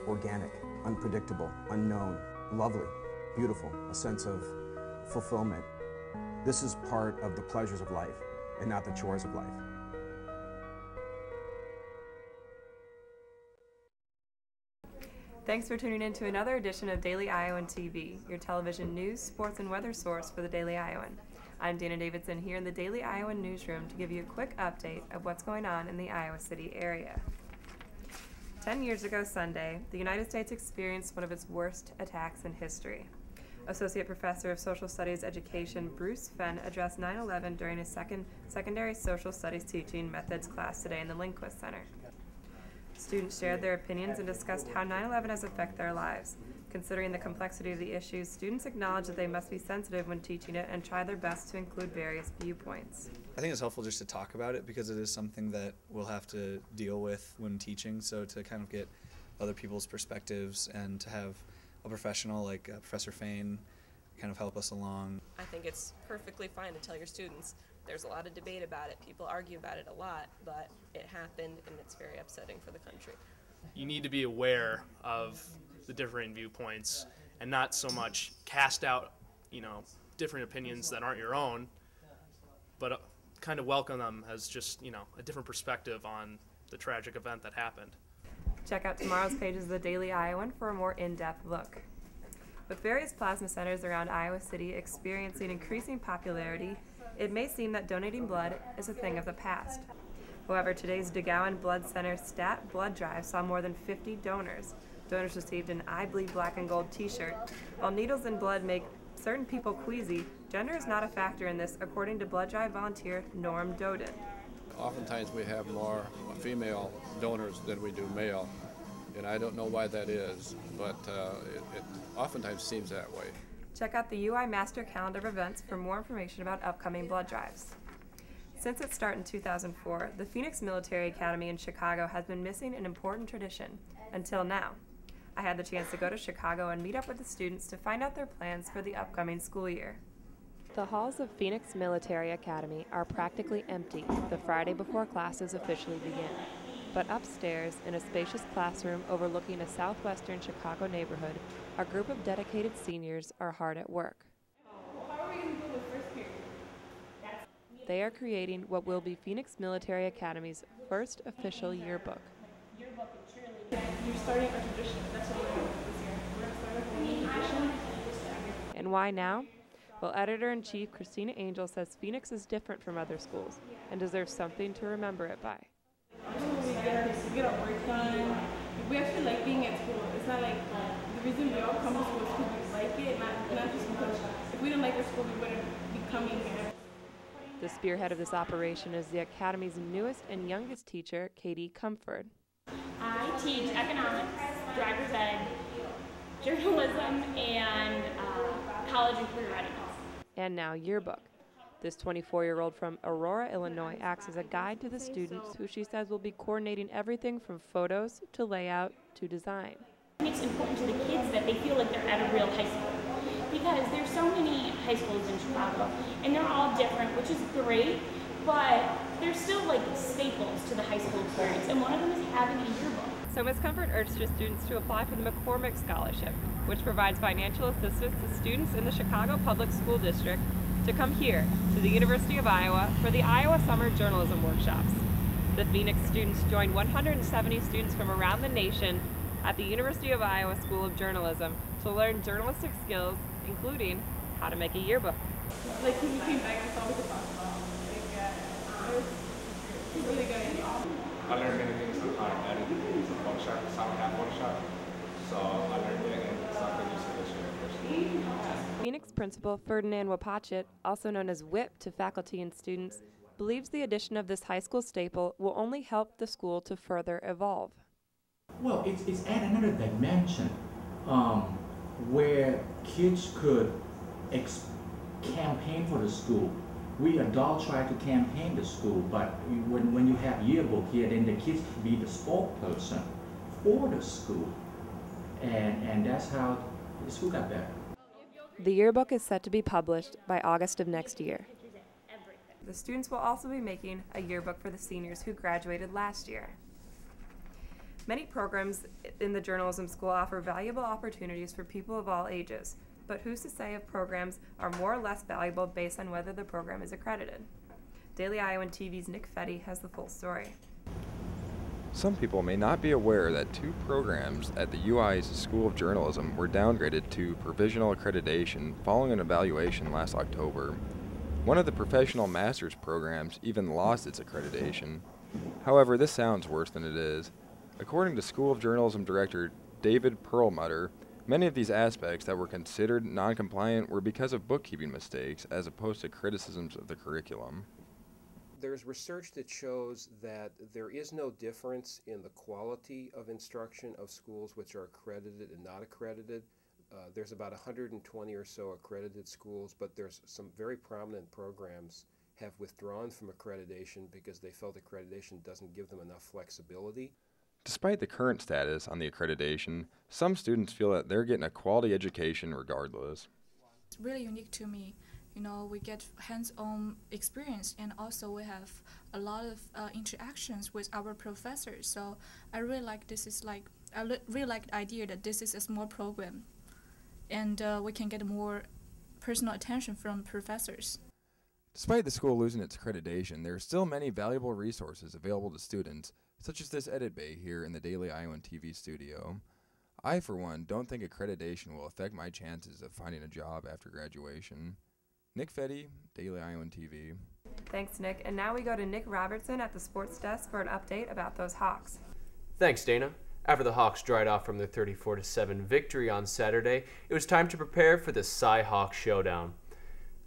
organic, unpredictable, unknown, lovely, beautiful, a sense of fulfillment. This is part of the pleasures of life and not the chores of life. Thanks for tuning in to another edition of Daily Iowan TV, your television news, sports, and weather source for the Daily Iowan. I'm Dana Davidson here in the Daily Iowan newsroom to give you a quick update of what's going on in the Iowa City area. 10 years ago Sunday, the United States experienced one of its worst attacks in history. Associate Professor of Social Studies Education Bruce Fenn addressed 9/11 during his secondary social studies teaching methods class today in the Lindquist Center. Students shared their opinions and discussed how 9/11 has affected their lives. Considering the complexity of the issues, students acknowledged that they must be sensitive when teaching it and try their best to include various viewpoints. I think it's helpful just to talk about it because it is something that we'll have to deal with when teaching, so to kind of get other people's perspectives and to have a professional like Professor Fain kind of help us along. I think it's perfectly fine to tell your students. There's a lot of debate about it. People argue about it a lot, but it happened and it's very upsetting for the country. You need to be aware of the differing viewpoints and not so much cast out, different opinions that aren't your own, but kind of welcome them as just, a different perspective on the tragic event that happened. Check out tomorrow's pages of the Daily Iowan for a more in-depth look. With various plasma centers around Iowa City experiencing increasing popularity, it may seem that donating blood is a thing of the past. However, today's DeGowin Blood Center S.T.A.T blood drive saw more than 50 donors. Donors received an I Bleed Black and Gold t-shirt. While needles in blood make certain people queasy, gender is not a factor in this, according to blood drive volunteer Norm Doeden. Oftentimes we have more female donors than we do male, and I don't know why that is, but it oftentimes seems that way. Check out the UI Master Calendar of events for more information about upcoming blood drives. Since its start in 2004, the Phoenix Military Academy in Chicago has been missing an important tradition, until now. I had the chance to go to Chicago and meet up with the students to find out their plans for the upcoming school year. The halls of Phoenix Military Academy are practically empty the Friday before classes officially begin. But upstairs, in a spacious classroom overlooking a southwestern Chicago neighborhood, a group of dedicated seniors are hard at work. They are creating what will be Phoenix Military Academy's first official yearbook. You're starting a tradition. That's what we're doing this year. We're starting a tradition. And why now? Well, Editor-in-Chief Christina Angel says Phoenix is different from other schools and deserves something to remember it by. We get our work done. We actually like being at school. It's not like the reason we all come to school is because we like it, not just because if we didn't like our school, we wouldn't be coming here. The spearhead of this operation is the Academy's newest and youngest teacher, Katie Comfort. I teach economics, driver's ed, journalism, and college and career readiness. And now yearbook. This 24-year-old from Aurora, Illinois acts as a guide to the students who she says will be coordinating everything from photos to layout to design. It's important to the kids that they feel like they're at a real high school because there's so many high schools in Chicago and they're all different, which is great, but they're still like staples to the high school experience, and one of them is having a yearbook. So Ms. Comfort urged her students to apply for the McCormick Scholarship, which provides financial assistance to students in the Chicago Public School District to come here to the University of Iowa for the Iowa Summer Journalism Workshops. The Phoenix students joined 170 students from around the nation at the University of Iowa School of Journalism to learn journalistic skills, including how to make a yearbook. Like, when we came back, that's all we could talk about. It's really good. I learned many things on how to edit Photoshop, Photoshop. So I learned it and so I could use it this year. Phoenix Principal Ferdinand Wapachet, also known as WHIP to faculty and students, believes the addition of this high school staple will only help the school to further evolve. Well, it's add another dimension where kids could campaign for the school. We adults try to campaign the school, but when you have yearbook here, then the kids can be the spokesperson for the school, and that's how the school got better. The yearbook is set to be published by August of next year. The students will also be making a yearbook for the seniors who graduated last year. Many programs in the journalism school offer valuable opportunities for people of all ages, but who's to say if programs are more or less valuable based on whether the program is accredited? Daily Iowan TV's Nick Fetty has the full story. Some people may not be aware that 2 programs at the UI's School of Journalism were downgraded to provisional accreditation following an evaluation last October. One of the professional master's programs even lost its accreditation. However, this sounds worse than it is. According to School of Journalism Director David Perlmutter, many of these aspects that were considered non-compliant were because of bookkeeping mistakes as opposed to criticisms of the curriculum. There's research that shows that there is no difference in the quality of instruction of schools which are accredited and not accredited. There's about 120 or so accredited schools, but there's some very prominent programs have withdrawn from accreditation because they felt accreditation doesn't give them enough flexibility. Despite the current status on the accreditation, some students feel that they're getting a quality education regardless. It's really unique to me. You know, we get hands-on experience, and also we have a lot of interactions with our professors. So I really like really like the idea that this is a small program, and we can get more personal attention from professors. Despite the school losing its accreditation, there are still many valuable resources available to students, such as this edit bay here in the Daily Iowan TV studio. I, for one, don't think accreditation will affect my chances of finding a job after graduation. Nick Fetty, Daily Iowan TV. Thanks, Nick. And now we go to Nick Robertson at the sports desk for an update about those Hawks. Thanks, Dana. After the Hawks dried off from their 34-7 victory on Saturday, it was time to prepare for the Cy-Hawk showdown.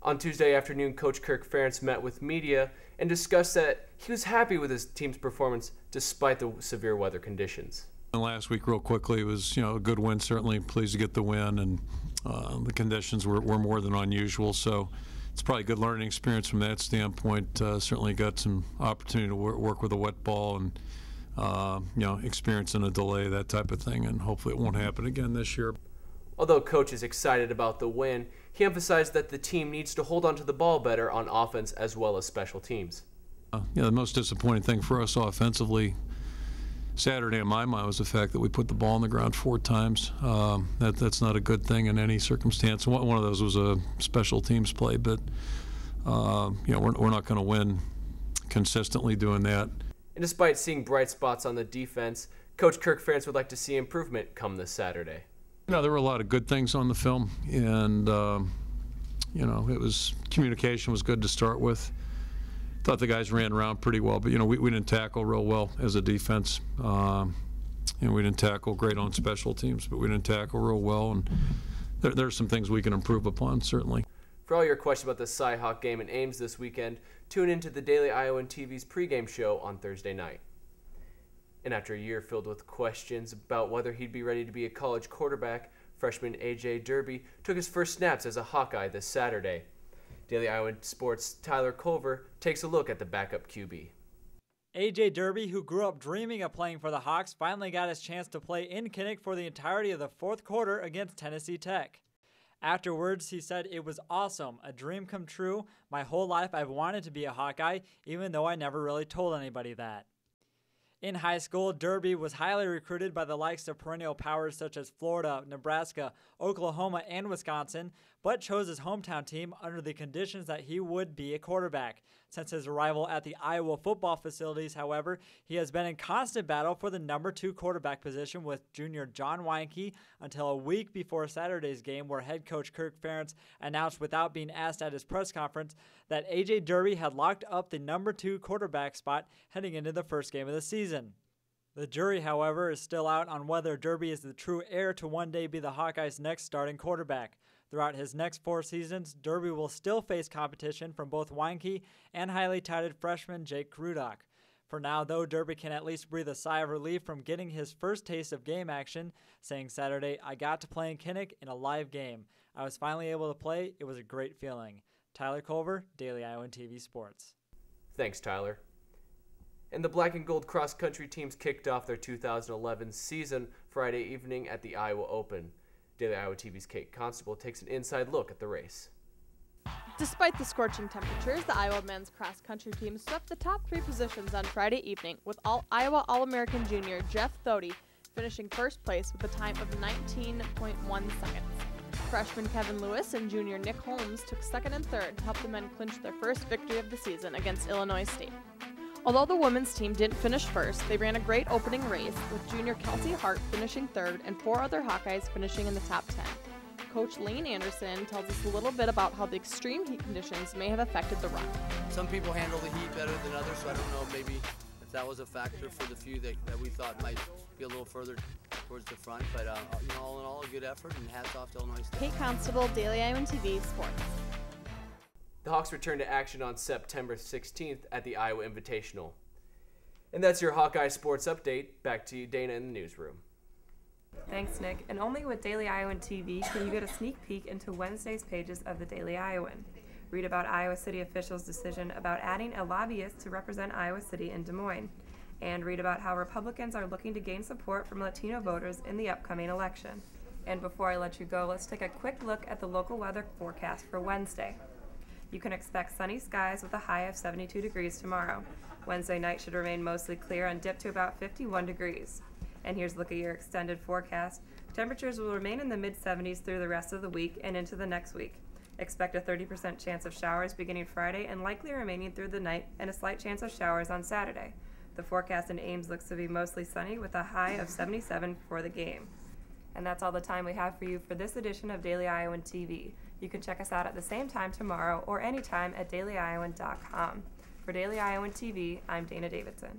On Tuesday afternoon, Coach Kirk Ferentz met with media and discussed that he was happy with his team's performance despite the severe weather conditions. Last week, real quickly, was a good win. Certainly pleased to get the win, and the conditions were more than unusual. So it's probably a good learning experience from that standpoint. Certainly got some opportunity to work with a wet ball and experiencing a delay, that type of thing, and hopefully it won't happen again this year. Although Coach is excited about the win, he emphasized that the team needs to hold onto the ball better on offense as well as special teams. The most disappointing thing for us offensively Saturday in my mind was the fact that we put the ball on the ground 4 times. That's not a good thing in any circumstance. One of those was a special teams play, but we're not going to win consistently doing that. And despite seeing bright spots on the defense, Coach Kirk Ferentz would like to see improvement come this Saturday. There were a lot of good things on the film, and communication was good to start with. Thought the guys ran around pretty well, but we didn't tackle real well as a defense. We didn't tackle great on special teams, but we didn't tackle real well, and there's some things we can improve upon, certainly. For all your questions about the Cy-Hawk game in Ames this weekend, tune into the Daily Iowan TV's pregame show on Thursday night. And after a year filled with questions about whether he'd be ready to be a college quarterback, freshman A.J. Derby took his first snaps as a Hawkeye this Saturday. Daily Iowan Sports' Tyler Culver takes a look at the backup QB. A.J. Derby, who grew up dreaming of playing for the Hawks, finally got his chance to play in Kinnick for the entirety of the 4th quarter against Tennessee Tech. Afterwards, he said, "It was awesome, a dream come true. My whole life I've wanted to be a Hawkeye, even though I never really told anybody that." In high school, Derby was highly recruited by the likes of perennial powers such as Florida, Nebraska, Oklahoma, and Wisconsin, but chose his hometown team under the conditions that he would be a quarterback. Since his arrival at the Iowa football facilities, however, he has been in constant battle for the number 2 quarterback position with junior John Weinke until a week before Saturday's game, where head coach Kirk Ferentz announced without being asked at his press conference that A.J. Derby had locked up the number 2 quarterback spot heading into the first game of the season. The jury, however, is still out on whether Derby is the true heir to one day be the Hawkeyes' next starting quarterback. Throughout his next 4 seasons, Derby will still face competition from both Weinke and highly touted freshman Jake Rudock. For now, though, Derby can at least breathe a sigh of relief from getting his first taste of game action, saying Saturday, "I got to play in Kinnick in a live game. I was finally able to play. It was a great feeling." Tyler Culver, Daily Iowan TV Sports. Thanks, Tyler. And the black and gold cross-country teams kicked off their 2011 season Friday evening at the Iowa Open. Daily Iowa TV's Kate Constable takes an inside look at the race. Despite the scorching temperatures, the Iowa men's cross-country team swept the top 3 positions on Friday evening, with Iowa All-American junior Jeff S.T.A.T finishing first place with a time of 19.1 seconds. Freshman Kevin Lewis and junior Nick Holmes took second and third to help the men clinch their first victory of the season against Illinois State. Although the women's team didn't finish first, they ran a great opening race, with junior Kelsey Hart finishing third and 4 other Hawkeyes finishing in the top 10. Coach Layne Anderson tells us a little bit about how the extreme heat conditions may have affected the run. Some people handle the heat better than others, so I don't know maybe if that was a factor for the few that we thought might be a little further towards the front. But all in all, a good effort, and hats off to Illinois State. Kate Constable, Daily Iowan TV Sports. The Hawks return to action on September 16th at the Iowa Invitational. And that's your Hawkeye Sports Update. Back to you, Dana, in the newsroom. Thanks, Nick. And only with Daily Iowan TV can you get a sneak peek into Wednesday's pages of the Daily Iowan. Read about Iowa City officials' decision about adding a lobbyist to represent Iowa City in Des Moines. And read about how Republicans are looking to gain support from Latino voters in the upcoming election. And before I let you go, let's take a quick look at the local weather forecast for Wednesday. You can expect sunny skies with a high of 72 degrees tomorrow. Wednesday night should remain mostly clear and dip to about 51 degrees. And here's a look at your extended forecast. Temperatures will remain in the mid-70s through the rest of the week and into the next week. Expect a 30% chance of showers beginning Friday and likely remaining through the night, and a slight chance of showers on Saturday. The forecast in Ames looks to be mostly sunny with a high of 77 for the game. And that's all the time we have for you for this edition of Daily Iowan TV. You can check us out at the same time tomorrow or anytime at dailyiowan.com. For Daily Iowan TV, I'm Dana Davidson.